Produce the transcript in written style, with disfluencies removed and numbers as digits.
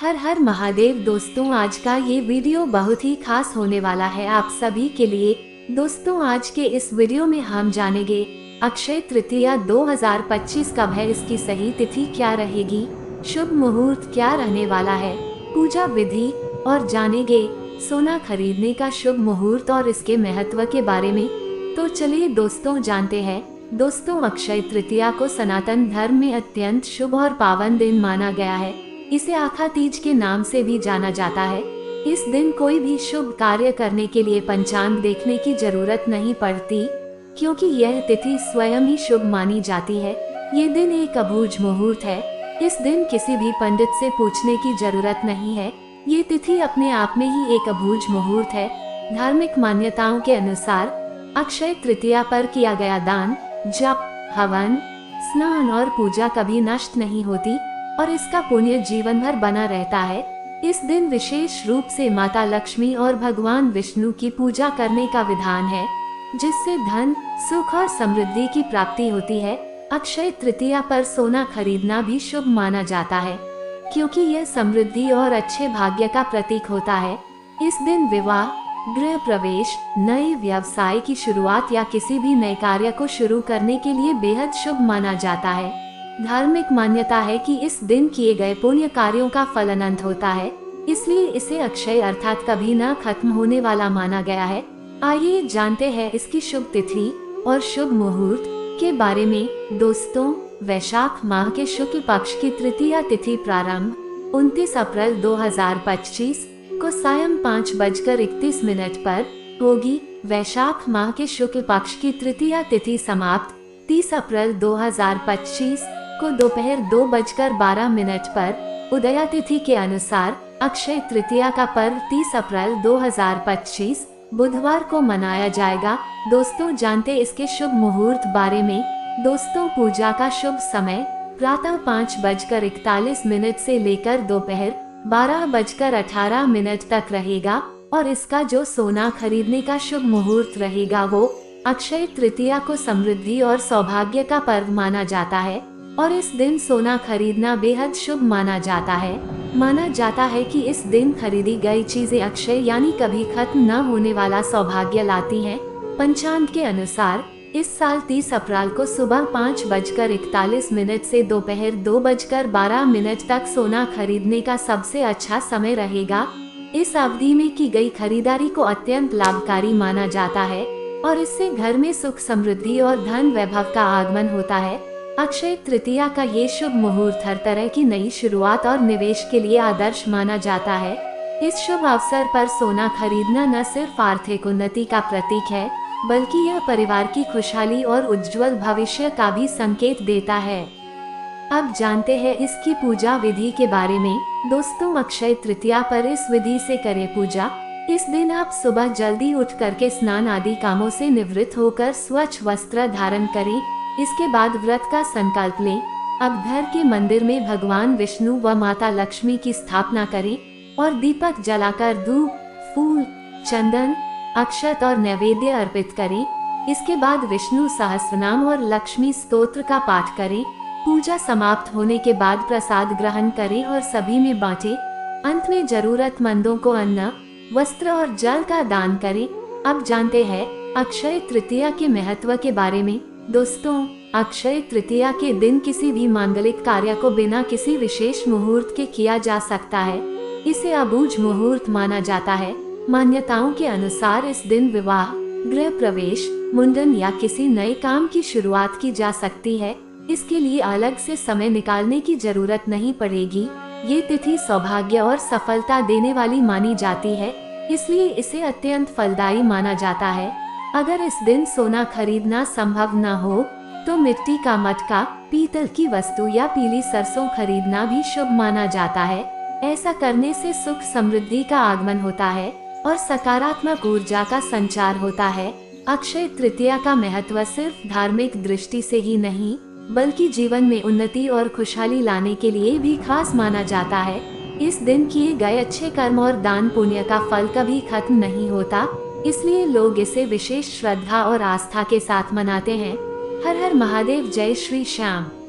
हर हर महादेव दोस्तों, आज का ये वीडियो बहुत ही खास होने वाला है आप सभी के लिए। दोस्तों, आज के इस वीडियो में हम जानेंगे अक्षय तृतीया 2025 कब है, इसकी सही तिथि क्या रहेगी, शुभ मुहूर्त क्या रहने वाला है, पूजा विधि और जानेंगे सोना खरीदने का शुभ मुहूर्त और इसके महत्व के बारे में। तो चलिए दोस्तों जानते हैं। दोस्तों, अक्षय तृतीया को सनातन धर्म में अत्यंत शुभ और पावन दिन माना गया है। इसे आखा तीज के नाम से भी जाना जाता है। इस दिन कोई भी शुभ कार्य करने के लिए पंचांग देखने की जरूरत नहीं पड़ती, क्योंकि यह तिथि स्वयं ही शुभ मानी जाती है। ये दिन एक अबूझ मुहूर्त है। इस दिन किसी भी पंडित से पूछने की जरूरत नहीं है। ये तिथि अपने आप में ही एक अबूझ मुहूर्त है। धार्मिक मान्यताओं के अनुसार अक्षय तृतीया पर किया गया दान, जप, हवन, स्नान और पूजा कभी नष्ट नहीं होती और इसका पुण्य जीवन भर बना रहता है। इस दिन विशेष रूप से माता लक्ष्मी और भगवान विष्णु की पूजा करने का विधान है, जिससे धन, सुख और समृद्धि की प्राप्ति होती है। अक्षय तृतीया पर सोना खरीदना भी शुभ माना जाता है, क्योंकि यह समृद्धि और अच्छे भाग्य का प्रतीक होता है। इस दिन विवाह, गृह प्रवेश, नए व्यवसाय की शुरुआत या किसी भी नए कार्य को शुरू करने के लिए बेहद शुभ माना जाता है। धार्मिक मान्यता है कि इस दिन किए गए पुण्य कार्यों का फल अनंत होता है, इसलिए इसे अक्षय अर्थात कभी न खत्म होने वाला माना गया है। आइए जानते हैं इसकी शुभ तिथि और शुभ मुहूर्त के बारे में। दोस्तों, वैशाख माह के शुक्ल पक्ष की तृतीया तिथि प्रारंभ 29 अप्रैल 2025 को सायं 5:31 पर होगी। वैशाख माह के शुक्ल पक्ष की तृतीया तिथि समाप्त 30 अप्रैल 2025 को दोपहर 2:12 पर। उदया तिथि के अनुसार अक्षय तृतीया का पर्व 30 अप्रैल 2025 बुधवार को मनाया जाएगा। दोस्तों, जानते इसके शुभ मुहूर्त बारे में। दोस्तों, पूजा का शुभ समय प्रातः 5:41 से लेकर दोपहर 12:18 तक रहेगा और इसका जो सोना खरीदने का शुभ मुहूर्त रहेगा वो अक्षय तृतीया को समृद्धि और सौभाग्य का पर्व माना जाता है और इस दिन सोना खरीदना बेहद शुभ माना जाता है। माना जाता है कि इस दिन खरीदी गई चीजें अक्षय यानी कभी खत्म न होने वाला सौभाग्य लाती हैं। पंचांग के अनुसार इस साल 30 अप्रैल को सुबह 5:41 से दोपहर 2:12 तक सोना खरीदने का सबसे अच्छा समय रहेगा। इस अवधि में की गई खरीदारी को अत्यंत लाभकारी माना जाता है और इससे घर में सुख, समृद्धि और धन वैभव का आगमन होता है। अक्षय तृतीया का ये शुभ मुहूर्त हर तरह की नई शुरुआत और निवेश के लिए आदर्श माना जाता है। इस शुभ अवसर पर सोना खरीदना न सिर्फ आर्थिक उन्नति का प्रतीक है, बल्कि यह परिवार की खुशहाली और उज्जवल भविष्य का भी संकेत देता है। अब जानते हैं इसकी पूजा विधि के बारे में। दोस्तों, अक्षय तृतीया पर इस विधि से करें पूजा। इस दिन आप सुबह जल्दी उठ करके स्नान आदि कामों से निवृत्त होकर स्वच्छ वस्त्र धारण करें। इसके बाद व्रत का संकल्प लें। अब घर के मंदिर में भगवान विष्णु व माता लक्ष्मी की स्थापना करें और दीपक जलाकर धूप, फूल, चंदन, अक्षत और नैवेद्य अर्पित करें। इसके बाद विष्णु सहस्रनाम और लक्ष्मी स्तोत्र का पाठ करें। पूजा समाप्त होने के बाद प्रसाद ग्रहण करें और सभी में बांटें। अंत में जरूरतमंदों को अन्न, वस्त्र और जल का दान करें। अब जानते हैं अक्षय तृतीया के महत्व के बारे में। दोस्तों, अक्षय तृतीया के दिन किसी भी मांगलिक कार्य को बिना किसी विशेष मुहूर्त के किया जा सकता है। इसे अबूझ मुहूर्त माना जाता है। मान्यताओं के अनुसार इस दिन विवाह, गृह प्रवेश, मुंडन या किसी नए काम की शुरुआत की जा सकती है। इसके लिए अलग से समय निकालने की जरूरत नहीं पड़ेगी। ये तिथि सौभाग्य और सफलता देने वाली मानी जाती है, इसलिए इसे अत्यंत फलदायी माना जाता है। अगर इस दिन सोना खरीदना संभव न हो तो मिट्टी का मटका, पीतल की वस्तु या पीली सरसों खरीदना भी शुभ माना जाता है। ऐसा करने से सुख, समृद्धि का आगमन होता है और सकारात्मक ऊर्जा का संचार होता है। अक्षय तृतीया का महत्व सिर्फ धार्मिक दृष्टि से ही नहीं, बल्कि जीवन में उन्नति और खुशहाली लाने के लिए भी खास माना जाता है। इस दिन किए गए अच्छे कर्म और दान पुण्य का फल कभी खत्म नहीं होता, इसलिए लोग इसे विशेष श्रद्धा और आस्था के साथ मनाते हैं। हर हर महादेव, जय श्री श्याम।